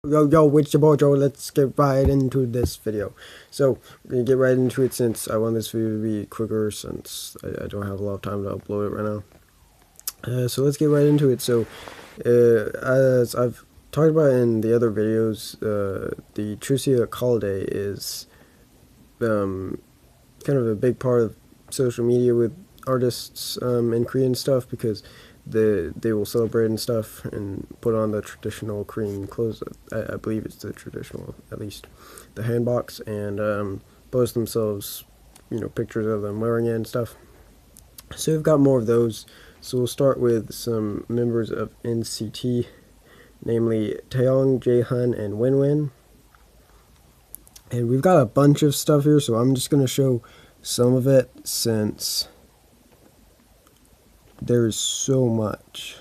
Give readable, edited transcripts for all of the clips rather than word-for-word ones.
Yo, it's your boy Joe. Let's get right into this video. So, we're gonna get right into it since I want this video to be quicker since I don't have a lot of time to upload it right now. So let's get right into it. So, as I've talked about in the other videos, the Chuseok holiday is kind of a big part of social media with artists and Korean stuff because they will celebrate and stuff and put on the traditional Korean clothes. I believe it's the traditional, at least the handboks, and post themselves, pictures of them wearing it and stuff. So we've got more of those. So we'll start with some members of NCT, namely Taeyong, Jaehyun, and Winwin. And we've got a bunch of stuff here, so I'm just going to show some of it since there's so much.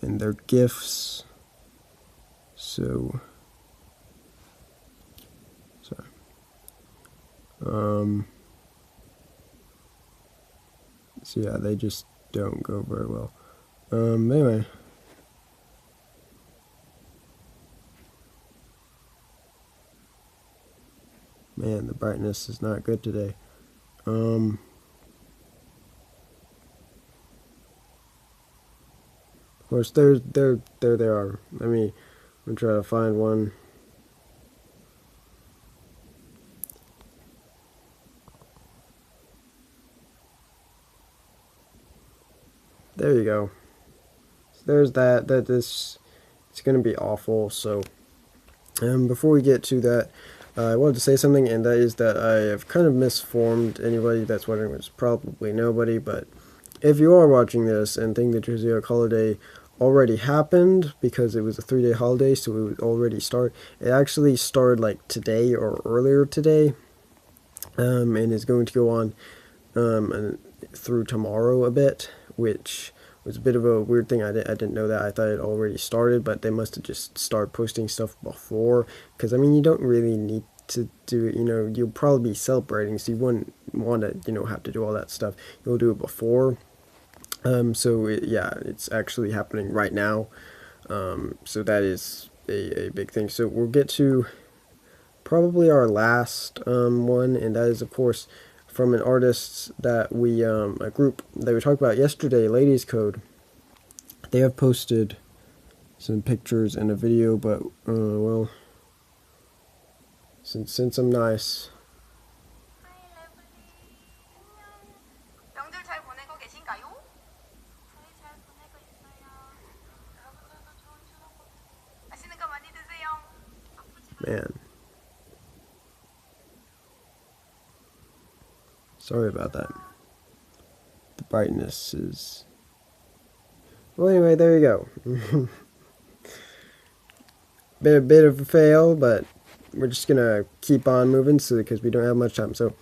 And they're gifts. So, sorry. So yeah, they just don't go very well. Anyway. Man, the brightness is not good today. Of course, there they are. I'm gonna try to find one. There you go. So there's that. It's gonna be awful. So, before we get to that, I wanted to say something, and that is that I have kind of misformed anybody that's wondering. It's probably nobody, but if you are watching this and think the Chuseok holiday already happened because it was a 3-day holiday, so it would already start. It actually started like today or earlier today, and is going to go on and through tomorrow a bit, which was a bit of a weird thing. I didn't know that. I thought it already started, but they must have just started posting stuff before, because you don't really need to do it. You'll probably be celebrating, so you wouldn't want to have to do all that stuff. You'll do it before. It's actually happening right now. So that is a big thing. So we'll get to probably our last one, and that is, of course, from an artist that we, a group that we talked about yesterday, Ladies Code. They have posted some pictures and a video, but, well, since I'm nice. Man. Sorry about that. The brightness is... Well, anyway, there you go. bit of a fail, but we're just gonna keep on moving because we don't have much time. So,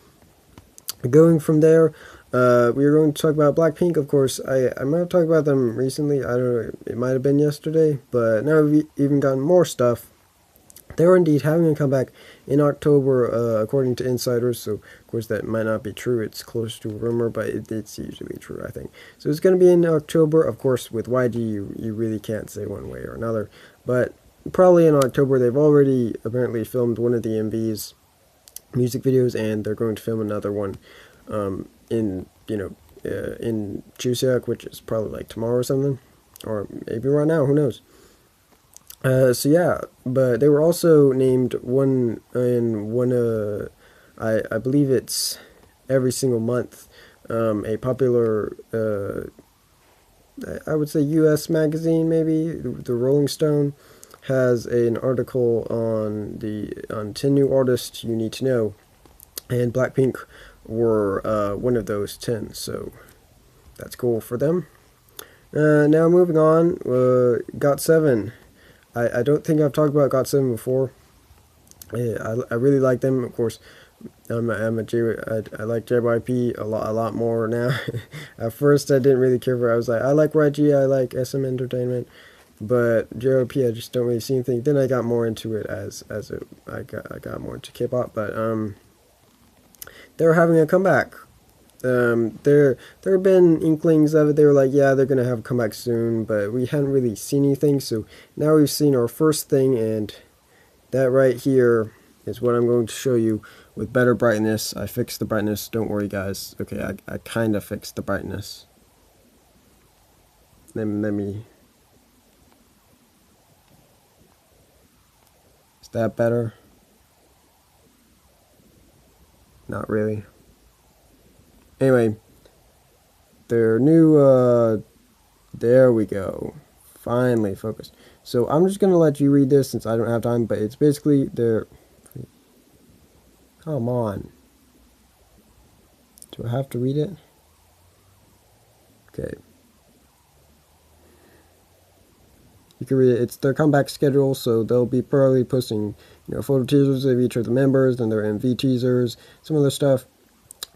going from there, we are going to talk about Blackpink. Of course, I might have talked about them recently. I don't know, it might have been yesterday, but now we've even gotten more stuff. They are indeed having a comeback in October, according to insiders. So, of course, that might not be true. It's close to a rumor, but it's usually true, I think. So, it's going to be in October. Of course, with YG, you really can't say one way or another. But probably in October. They've already apparently filmed one of the MVs, music videos, and they're going to film another one in Chuseok, which is probably like tomorrow or something. Or maybe right now, who knows. So yeah, but they were also named one in one, I believe it's every single month, a popular, I would say US magazine, maybe, the Rolling Stone, has an article on 10 new artists you need to know, and Blackpink were one of those 10, so that's cool for them. Now moving on, GOT7. I don't think I've talked about GOT7 before. I really like them, of course. I like JYP a lot more now. At first, I didn't really care for it. I was like, I like YG, I like SM Entertainment, but JYP, I just don't really see anything. Then I got more into it I got more into K-pop, but they were having a comeback. There have been inklings of it. They were like, yeah, they're gonna have a comeback soon, but we hadn't really seen anything. So now we've seen our first thing, and that right here is what I'm going to show you with better brightness. I fixed the brightness. Don't worry, guys. Okay, I kind of fixed the brightness. Let me. Is that better? Not really. Anyway, their new, there we go. Finally focused. So I'm just going to let you read this since I don't have time, but it's basically their, come on. Do I have to read it? Okay. You can read it. It's their comeback schedule, so they'll be probably posting, photo teasers of each of the members and their MV teasers, some other stuff.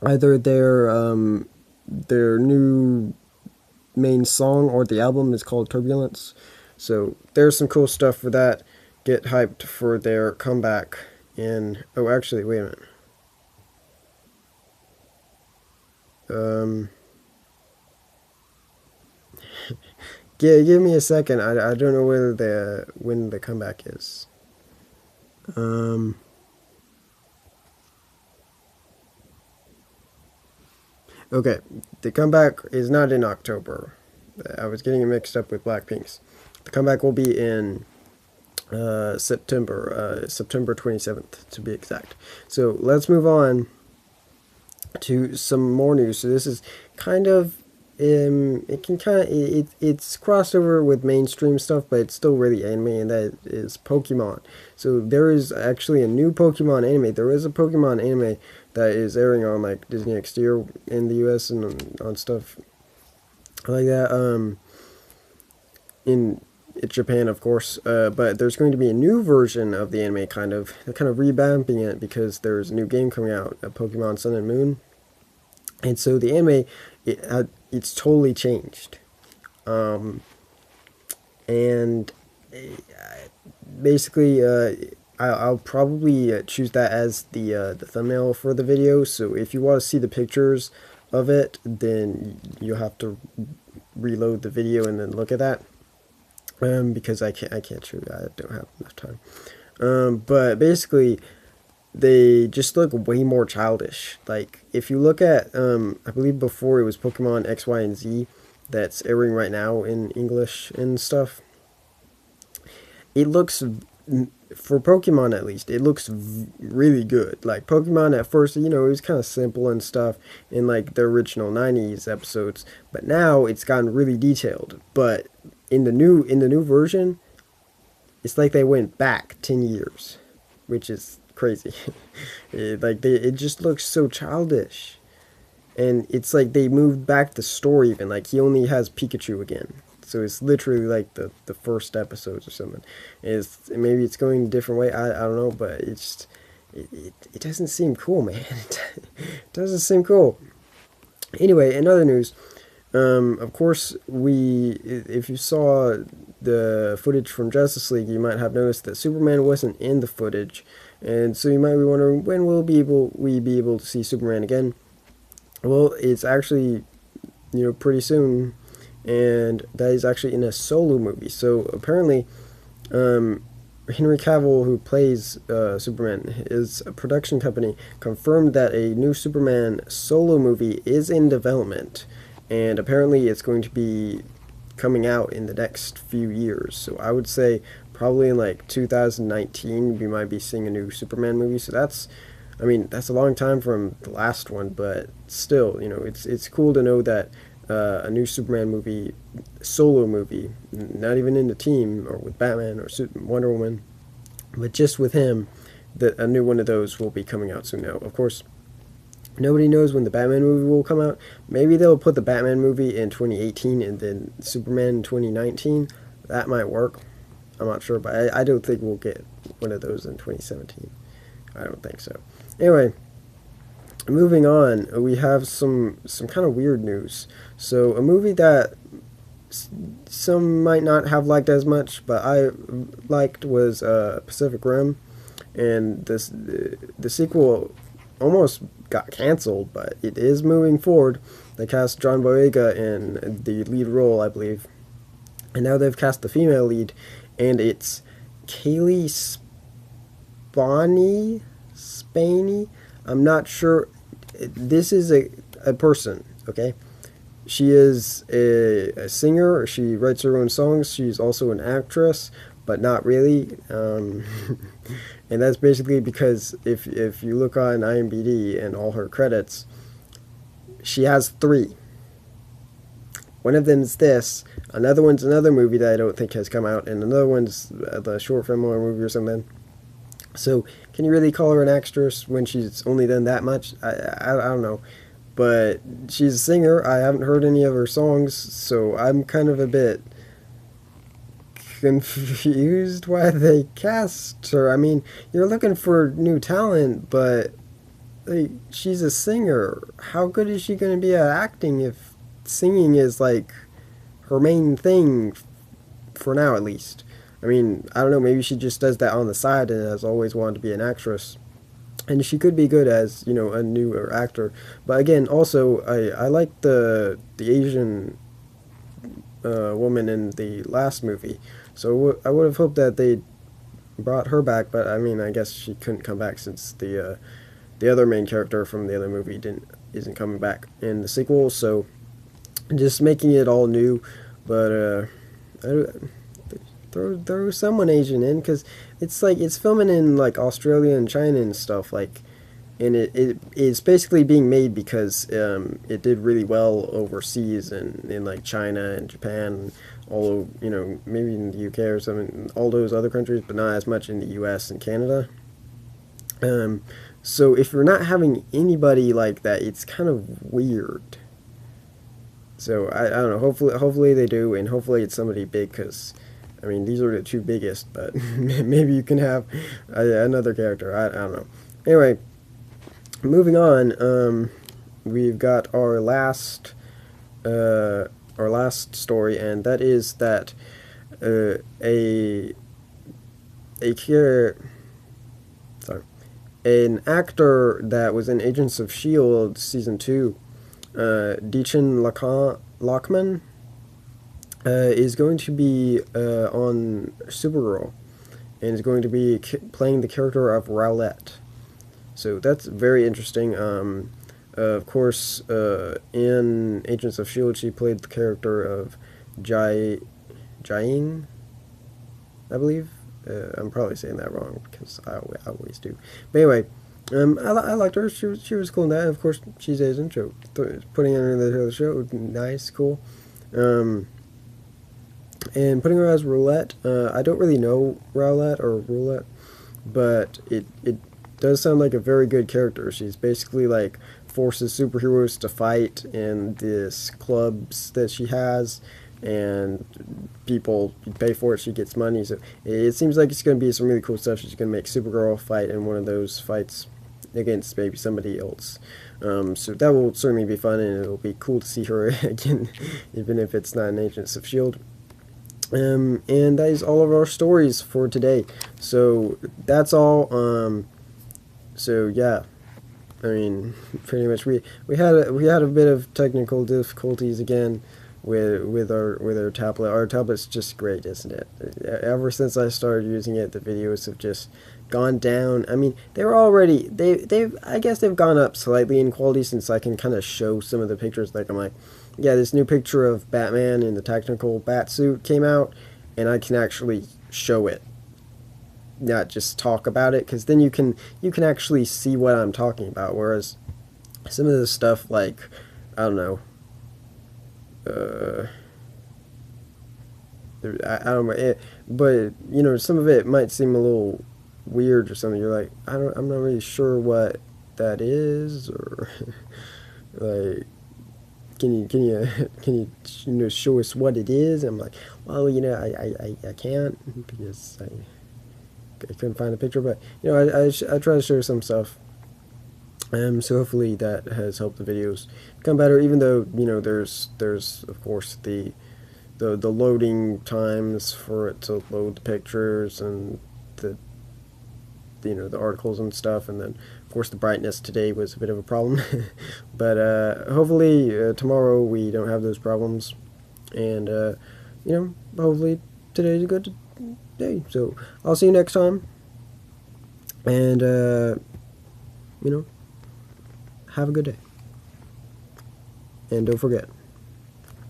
Either their new main song or the album is called Turbulence. So there's some cool stuff for that. Get hyped for their comeback in... Oh, actually, wait a minute. Give me a second. I don't know when the comeback is. Okay, the comeback is not in October. I was getting it mixed up with Blackpink's. The comeback will be in September 27th to be exact. So let's move on to some more news. So this is kind of it's crossed over with mainstream stuff, but it's still really anime, and that is Pokemon. So there is actually a new Pokemon anime. There is a Pokemon anime that is airing on like Disney XD in the US and on stuff like that. In Japan, of course, but there's going to be a new version of the anime. They're kind of revamping it because there's a new game coming out, Pokemon Sun and Moon, and so the anime it's totally changed, and basically I'll probably choose that as the thumbnail for the video. So if you want to see the pictures of it, then you'll have to reload the video and then look at that. Because I can't show you. I don't have enough time. But basically, they just look way more childish. Like if you look at, I believe before it was Pokemon X, Y, and Z that's airing right now in English and stuff. It looks, for Pokemon at least, it looks really good. Like Pokemon at first, it was kind of simple and stuff in like the original 90s episodes, but now it's gotten really detailed. But in the new version, it's like they went back 10 years, which is crazy. It just looks so childish, and it's like they moved back the story even. Like he only has Pikachu again, so it's literally like the first episodes or something. Maybe it's going a different way. I don't know, but it doesn't seem cool, man. It doesn't seem cool. Anyway, in other news, of course, if you saw the footage from Justice League, you might have noticed that Superman wasn't in the footage, and so you might be wondering, when will we be able to see Superman again? Well, it's actually, pretty soon, and that is actually in a solo movie. So apparently, Henry Cavill, who plays Superman, his production company confirmed that a new Superman solo movie is in development. And apparently it's going to be coming out in the next few years. So I would say probably in like 2019 we might be seeing a new Superman movie. So that's a long time from the last one, but still, it's cool to know that a new Superman movie, solo movie, not even in the team or with Batman or Wonder Woman, but just with him, that a new one of those will be coming out soon. Now, of course, nobody knows when the Batman movie will come out. Maybe they'll put the Batman movie in 2018 and then Superman in 2019. That might work. I'm not sure, but I don't think we'll get one of those in 2017. I don't think so. Anyway, moving on, we have some kind of weird news. So a movie that some might not have liked as much, but I liked, was Pacific Rim, and the sequel almost got canceled, but it is moving forward. They cast John Boyega in the lead role, I believe, and now they've cast the female lead, and it's Kaylee Spaney. I'm not sure. This is a person, okay? She is a singer. She writes her own songs. She's also an actress, but not really. And that's basically because if you look on IMDb and all her credits, she has 3. One of them's this. Another one's another movie that I don't think has come out, and another one's the short film or movie or something. So, can you really call her an actress when she's only done that much? I don't know. But she's a singer. I haven't heard any of her songs, so I'm kind of a bit confused why they cast her. I mean, you're looking for new talent, but like, she's a singer. How good is she going to be at acting if singing is like her main thing for now, at least? I mean, I don't know, maybe she just does that on the side and has always wanted to be an actress. And she could be good as, you know, a newer actor. But again, also, I like the Asian woman in the last movie. So I would have hoped that they brought her back, but I mean, I guess she couldn't come back since the other main character from the other movie isn't coming back in the sequel. So just making it all new, but throw someone Asian in, because it's like it's filming in like Australia and China and stuff, like, and it's basically being made because it did really well overseas and in like China and Japan, all, you know, maybe in the UK or something, all those other countries, but not as much in the US and Canada. So if you're not having anybody like that, it's kind of weird. So I don't know. Hopefully they do, and hopefully it's somebody big, because I mean, these are the 2 biggest, but maybe you can have another character. I don't know. Anyway, moving on. We've got our last story, and that is that an actor that was in Agents of S.H.I.E.L.D. Season 2, Deachin Lockman, is going to be on Supergirl, and is going to be playing the character of Rowlett. So that's very interesting. Of course, in Agents of S.H.I.E.L.D., she played the character of Jiaying, I believe. I'm probably saying that wrong, because I always do. But anyway, I liked her. She was cool in that. And of course, she's Asian, so putting her in the show, nice, cool. And putting her as Roulette, I don't really know Roulette, but it does sound like a very good character. She's basically like forces superheroes to fight in this clubs that she has, and people pay for it. She gets money, so it seems like it's going to be some really cool stuff. She's going to make Supergirl fight in one of those fights against maybe somebody else. So that will certainly be fun, and it'll be cool to see her again, even if it's not an Agents of S.H.I.E.L.D. And that is all of our stories for today. So that's all. So yeah, I mean, pretty much we had a bit of technical difficulties again with our tablet. Our tablet's just great, isn't it? Ever since I started using it, the videos have just gone down. I mean, they were already I guess they've gone up slightly in quality, since I can kind of show some of the pictures. Like, I'm like, yeah, this new picture of Batman in the technical bat suit came out, and I can actually show it, not just talk about it, because then you can actually see what I'm talking about. Whereas some of this stuff, like, I don't know, I don't know, but you know, some of it might seem a little weird or something. You're like, I'm not really sure what that is, or like, can you know, show us what it is? I'm like, well, you know, I can't, because I couldn't find a picture, but you know, I try to show some stuff. So hopefully that has helped the videos become better, even though, you know, there's of course the loading times for it to load the pictures, and the articles and stuff, and then of course the brightness today was a bit of a problem. But hopefully tomorrow we don't have those problems, and hopefully today's a good day. So I'll see you next time, and have a good day. And don't forget,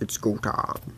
it's school time.